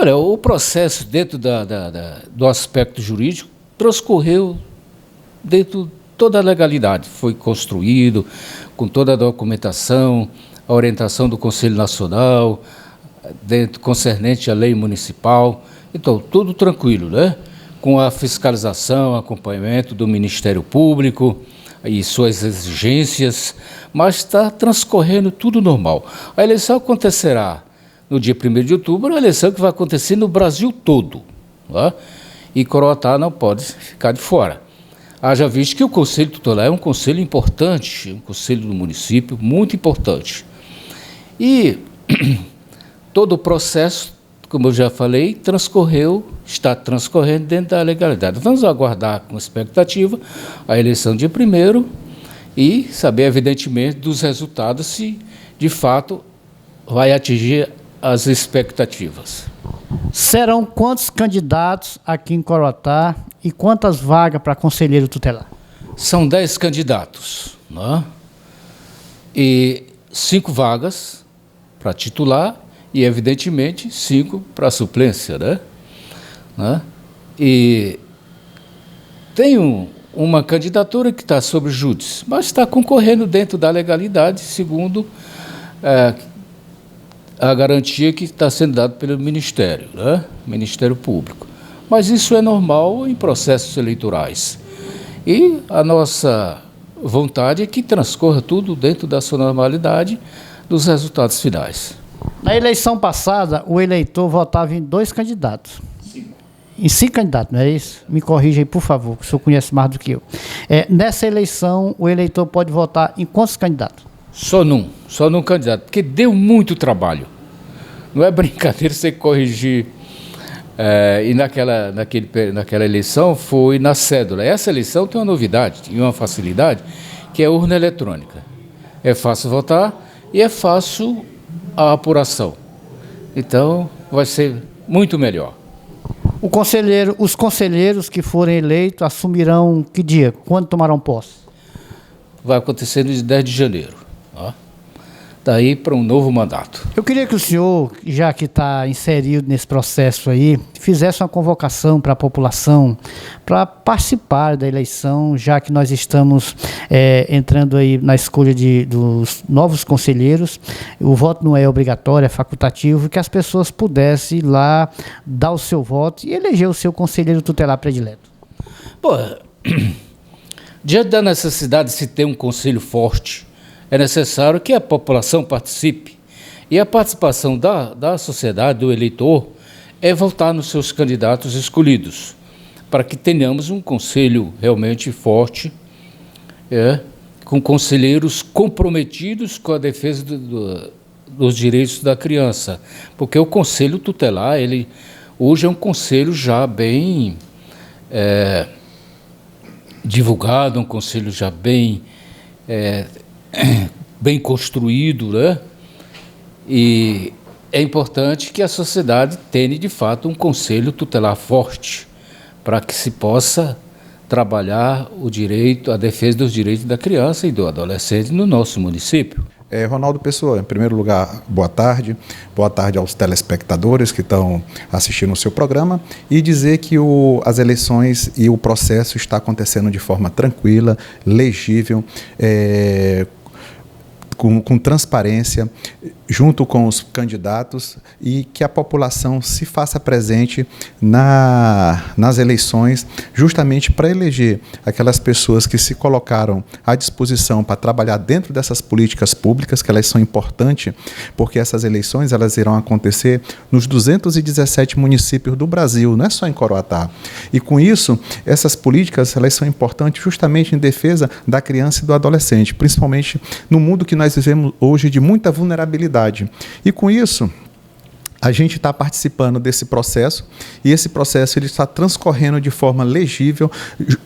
Olha, o processo dentro do aspecto jurídico transcorreu dentro de toda a legalidade. Foi construído com toda a documentação, a orientação do Conselho Nacional, concernente à lei municipal. Então, tudo tranquilo, né? Com a fiscalização, acompanhamento do Ministério Público e suas exigências, mas está transcorrendo tudo normal. A eleição acontecerá no dia 1º de outubro, a eleição que vai acontecer no Brasil todo, tá? E Coroatá não pode ficar de fora. Haja visto que o Conselho Tutelar é um conselho importante, um conselho do município muito importante. E todo o processo, como eu já falei, está transcorrendo dentro da legalidade. Vamos aguardar com expectativa a eleição dia 1º e saber, evidentemente, dos resultados, se de fato vai atingir as expectativas. Serão quantos candidatos aqui em Coroatá e quantas vagas para conselheiro tutelar? São 10 candidatos, né? E 5 vagas para titular e, evidentemente, 5 para suplência, né? E tem uma candidatura que está sob júdice, mas está concorrendo dentro da legalidade, segundo a garantia que está sendo dada pelo Ministério, né? Ministério Público. Mas isso é normal em processos eleitorais. E a nossa vontade é que transcorra tudo dentro da sua normalidade dos resultados finais. Na eleição passada, o eleitor votava em 2 candidatos. Em 5 candidatos, não é isso? Me corrija aí, por favor, que o senhor conhece mais do que eu. Nessa eleição, o eleitor pode votar em quantos candidatos? Só num candidato, porque deu muito trabalho. Não é brincadeira você corrigir. E naquela eleição foi na cédula. Essa eleição tem uma novidade, tem uma facilidade, que é a urna eletrônica. É fácil votar e é fácil a apuração. Então, vai ser muito melhor. Os conselheiros que forem eleitos assumirão que dia? Quando tomarão posse? Vai acontecer no dia 10 de janeiro. Ó. Daí para um novo mandato. Eu queria que o senhor, já que está inserido nesse processo aí, fizesse uma convocação para a população para participar da eleição, já que nós estamos entrando aí na escolha dos novos conselheiros. O voto não é obrigatório, é facultativo, e que as pessoas pudessem ir lá dar o seu voto e eleger o seu conselheiro tutelar predileto. Diante da necessidade de se ter um conselho forte, é necessário que a população participe. E a participação da sociedade, do eleitor, é votar nos seus candidatos escolhidos, para que tenhamos um conselho realmente forte, com conselheiros comprometidos com a defesa dos direitos da criança. Porque o conselho tutelar, hoje é um conselho já bem divulgado, um conselho já bem construído, né? E é importante que a sociedade tenha, de fato, um conselho tutelar forte para que se possa trabalhar o direito, a defesa dos direitos da criança e do adolescente no nosso município. Ronaldo Pessoa, em primeiro lugar, boa tarde aos telespectadores que estão assistindo o seu programa, e dizer que as eleições e o processo está acontecendo de forma tranquila, legível, com transparência, junto com os candidatos, e que a população se faça presente nas eleições, justamente para eleger aquelas pessoas que se colocaram à disposição para trabalhar dentro dessas políticas públicas, que elas são importantes, porque essas eleições elas irão acontecer nos 217 municípios do Brasil, não é só em Coroatá. E com isso, essas políticas elas são importantes justamente em defesa da criança e do adolescente, principalmente no mundo que nós vivemos hoje de muita vulnerabilidade. E com isso, a gente está participando desse processo, e esse processo ele está transcorrendo de forma legível,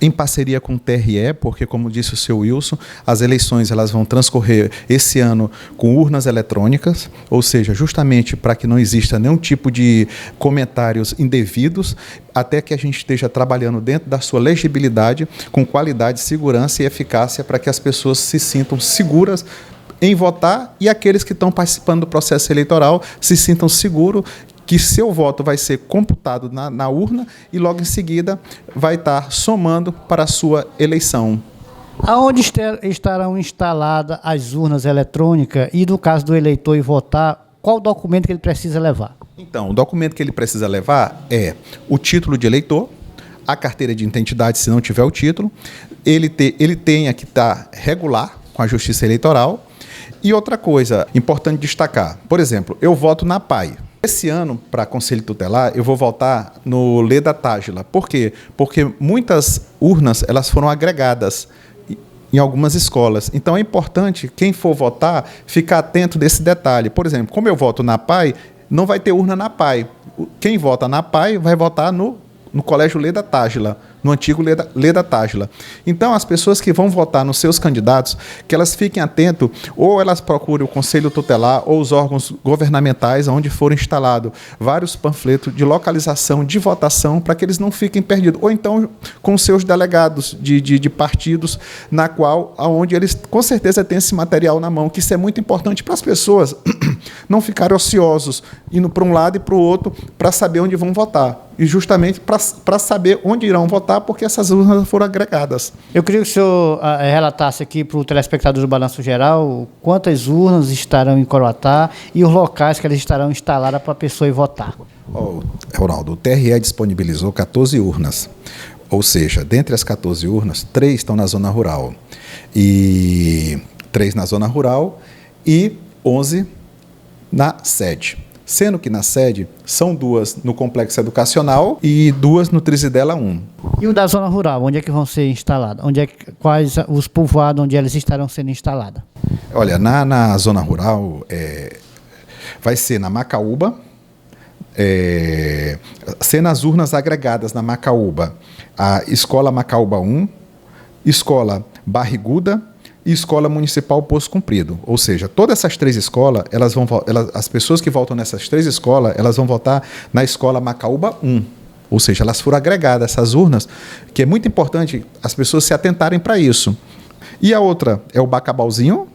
em parceria com o TRE, porque, como disse o seu Wilson, as eleições elas vão transcorrer esse ano com urnas eletrônicas, ou seja, justamente para que não exista nenhum tipo de comentários indevidos, até que a gente esteja trabalhando dentro da sua legibilidade, com qualidade, segurança e eficácia, para que as pessoas se sintam seguras em votar, e aqueles que estão participando do processo eleitoral se sintam seguros que seu voto vai ser computado na urna e logo em seguida vai estar somando para a sua eleição. Aonde estarão instaladas as urnas eletrônicas e, no caso do eleitor ir votar, qual documento que ele precisa levar? Então, o documento que ele precisa levar é o título de eleitor, a carteira de identidade, se não tiver o título, ele tenha que estar regular com a Justiça Eleitoral. E outra coisa importante destacar, por exemplo, eu voto na PAI. Esse ano, para Conselho Tutelar, eu vou votar no Leda Tágila. Por quê? Porque muitas urnas elas foram agregadas em algumas escolas. Então é importante, quem for votar, ficar atento desse detalhe. Por exemplo, como eu voto na PAI, não vai ter urna na PAI. Quem vota na PAI vai votar no Colégio Leda Tágila, no antigo Leda Tágila. Então, as pessoas que vão votar nos seus candidatos, que elas fiquem atentas, ou elas procurem o Conselho Tutelar ou os órgãos governamentais, onde foram instalados vários panfletos de localização, de votação, para que eles não fiquem perdidos. Ou então, com seus delegados de partidos, onde eles, com certeza, têm esse material na mão, que isso é muito importante para as pessoas não ficarem ociosos, indo para um lado e para o outro, para saber onde vão votar. E justamente para saber onde irão votar, porque essas urnas foram agregadas. Eu queria que o senhor relatasse aqui para o telespectador do Balanço Geral quantas urnas estarão em Coroatá e os locais que elas estarão instaladas para a pessoa ir votar. Ronaldo, o TRE disponibilizou 14 urnas. Ou seja, dentre as 14 urnas, 3 estão na zona rural. E 3 na zona rural e 11 na sede. Sendo que na sede são 2 no Complexo Educacional e 2 no Trizidela 1. E o da zona rural, onde é que vão ser instaladas? Quais os povoados onde elas estarão sendo instaladas? Olha, na zona rural vai ser na Macaúba, sendo as urnas agregadas na Macaúba, a Escola Macaúba 1, Escola Barriguda e Escola Municipal Poço Comprido. Ou seja, todas essas 3 escolas, as pessoas que votam nessas 3 escolas, elas vão votar na Escola Macaúba 1. Ou seja, elas foram agregadas, essas urnas, que é muito importante as pessoas se atentarem para isso. E a outra é o Bacabalzinho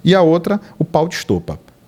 e a outra o Pau de Estopa.